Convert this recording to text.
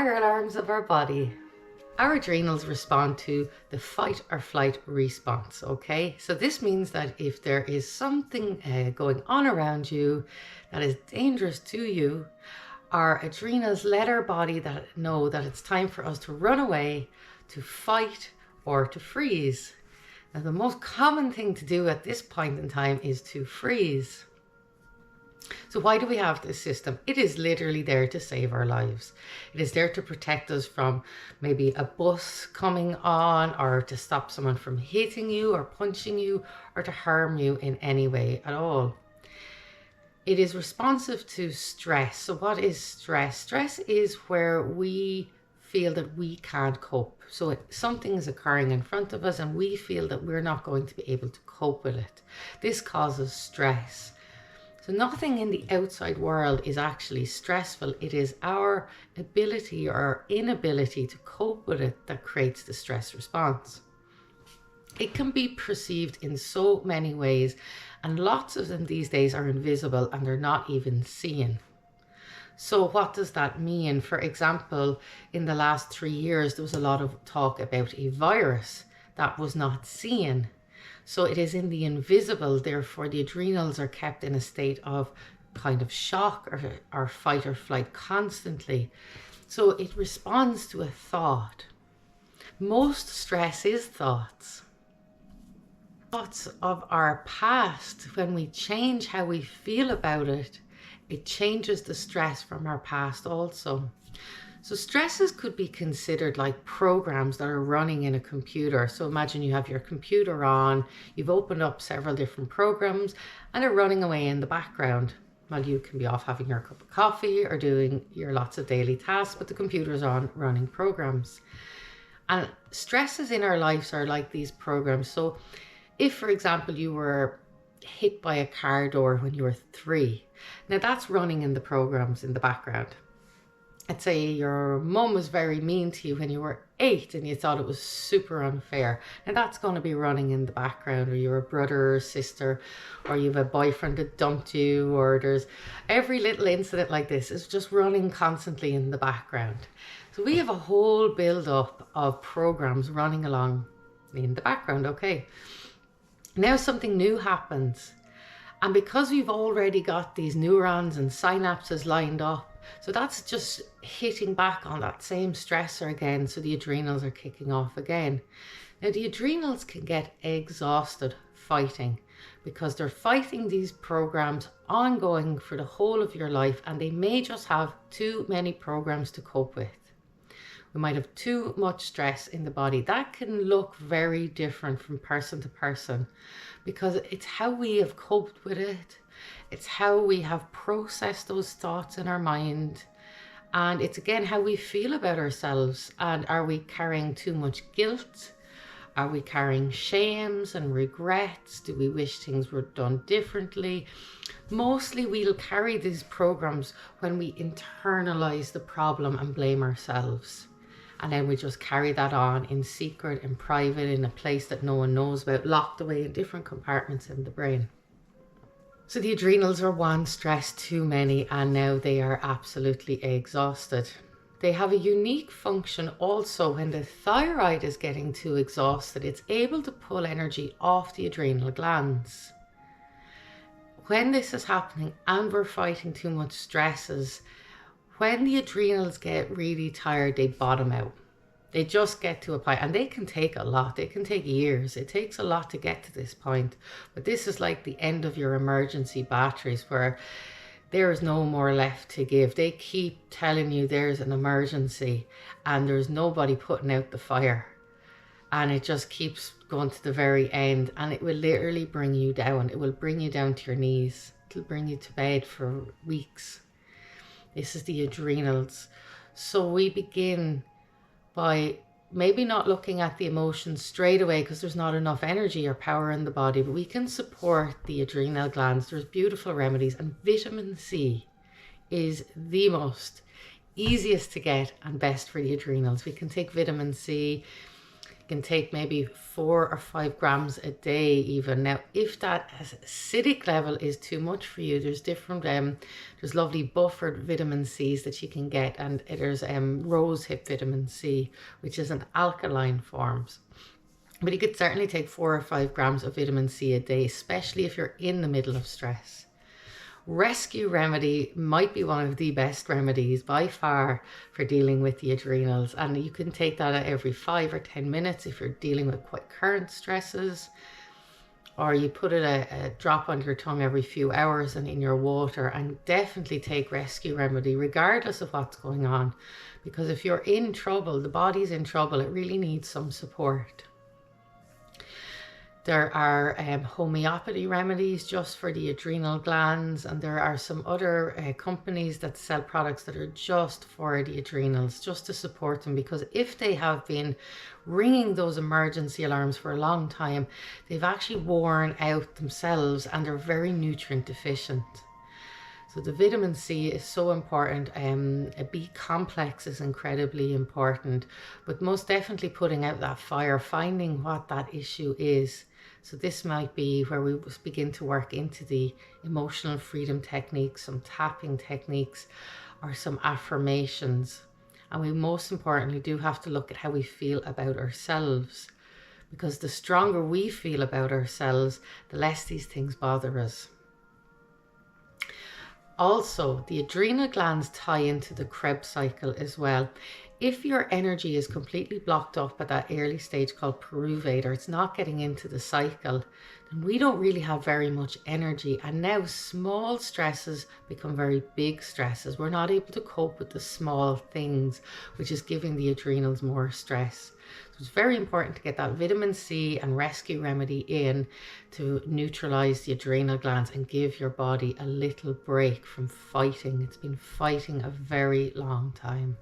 fire alarms of our body. Our adrenals respond to the fight or flight response, okay? So this means that if there is something going on around you that is dangerous to you, our adrenals let our body know that it's time for us to run away, to fight, or to freeze. Now, the most common thing to do at this point in time is to freeze. So why do we have this system? It is literally there to save our lives. It is there to protect us from maybe a bus coming on, or to stop someone from hitting you or punching you or to harm you in any way at all. It is responsive to stress. So what is stress? Stress is where we feel that we can't cope. So something is occurring in front of us and we feel that we're not going to be able to cope with it. This causes stress. So nothing in the outside world is actually stressful. It is our ability or inability to cope with it that creates the stress response. It can be perceived in so many ways, and lots of them these days are invisible and they're not even seen. So what does that mean? For example, in the last 3 years, there was a lot of talk about a virus that was not seen. So it is in the invisible, therefore the adrenals are kept in a state of kind of shock or fight or flight constantly. So it responds to a thought. Most stress is thoughts. Thoughts of our past, when we change how we feel about it, it changes the stress from our past also. So stresses could be considered like programs that are running in a computer. So imagine you have your computer on, you've opened up several different programs and they're running away in the background. Well, you can be off having your cup of coffee or doing your lots of daily tasks, but the computer's on running programs. And stresses in our lives are like these programs. So if, for example, you were hit by a car door when you were 3, now that's running in the programs in the background. Let's say your mum was very mean to you when you were 8 and you thought it was super unfair. And that's going to be running in the background, or you're a brother or sister, or you have a boyfriend that dumped you, or there's every little incident like this is just running constantly in the background. So we have a whole build up of programs running along in the background, okay? Now something new happens. And because we've already got these neurons and synapses lined up, so that's just hitting back on that same stressor again. So the adrenals are kicking off again. Now the adrenals can get exhausted fighting because they're fighting these programs ongoing for the whole of your life, and they may just have too many programs to cope with. We might have too much stress in the body. That can look very different from person to person because it's how we have coped with it. It's how we have processed those thoughts in our mind. And it's again how we feel about ourselves. And are we carrying too much guilt? Are we carrying shames and regrets? Do we wish things were done differently? Mostly we'll carry these programs when we internalize the problem and blame ourselves. And then we just carry that on in secret, in private, in a place that no one knows about, locked away in different compartments in the brain. So the adrenals are one stress too many, and now they are absolutely exhausted. They have a unique function also when the thyroid is getting too exhausted. It's able to pull energy off the adrenal glands. When this is happening and we're fighting too much stresses, when the adrenals get really tired, they bottom out. They just get to a point, and they can take a lot. They can take years. It takes a lot to get to this point. But this is like the end of your emergency batteries where there is no more left to give. They keep telling you there's an emergency and there's nobody putting out the fire. And it just keeps going to the very end, and it will literally bring you down. It will bring you down to your knees. It'll bring you to bed for weeks. This is the adrenals. So we begin by maybe not looking at the emotions straight away because there's not enough energy or power in the body, but we can support the adrenal glands. There's beautiful remedies, and vitamin C is the most easiest to get and best for the adrenals. We can take vitamin C, can take maybe 4 or 5 grams a day even. Now, if that acidic level is too much for you, there's different, there's lovely buffered vitamin C's that you can get, and there's rosehip vitamin C, which is an alkaline forms. But you could certainly take 4 or 5 grams of vitamin C a day, especially if you're in the middle of stress. Rescue remedy might be one of the best remedies by far for dealing with the adrenals, and you can take that every 5 or 10 minutes if you're dealing with quite current stresses, or you put it a drop under your tongue every few hours and in your water. And definitely take rescue remedy regardless of what's going on, because if you're in trouble, the body's in trouble, it really needs some support. There are homeopathy remedies just for the adrenal glands, and there are some other companies that sell products that are just for the adrenals, just to support them, because if they have been ringing those emergency alarms for a long time, they've actually worn out themselves and they're very nutrient deficient. So the vitamin C is so important. A B complex is incredibly important, but most definitely putting out that fire, finding what that issue is. So this might be where we begin to work into the emotional freedom techniques, some tapping techniques, or some affirmations. And we most importantly do have to look at how we feel about ourselves, because the stronger we feel about ourselves, the less these things bother us. Also, the adrenal glands tie into the Krebs cycle as well. If your energy is completely blocked up at that early stage called pyruvate, or it's not getting into the cycle, then we don't really have very much energy. And now small stresses become very big stresses. We're not able to cope with the small things, which is giving the adrenals more stress. So it's very important to get that vitamin C and rescue remedy in to neutralize the adrenal glands and give your body a little break from fighting. It's been fighting a very long time.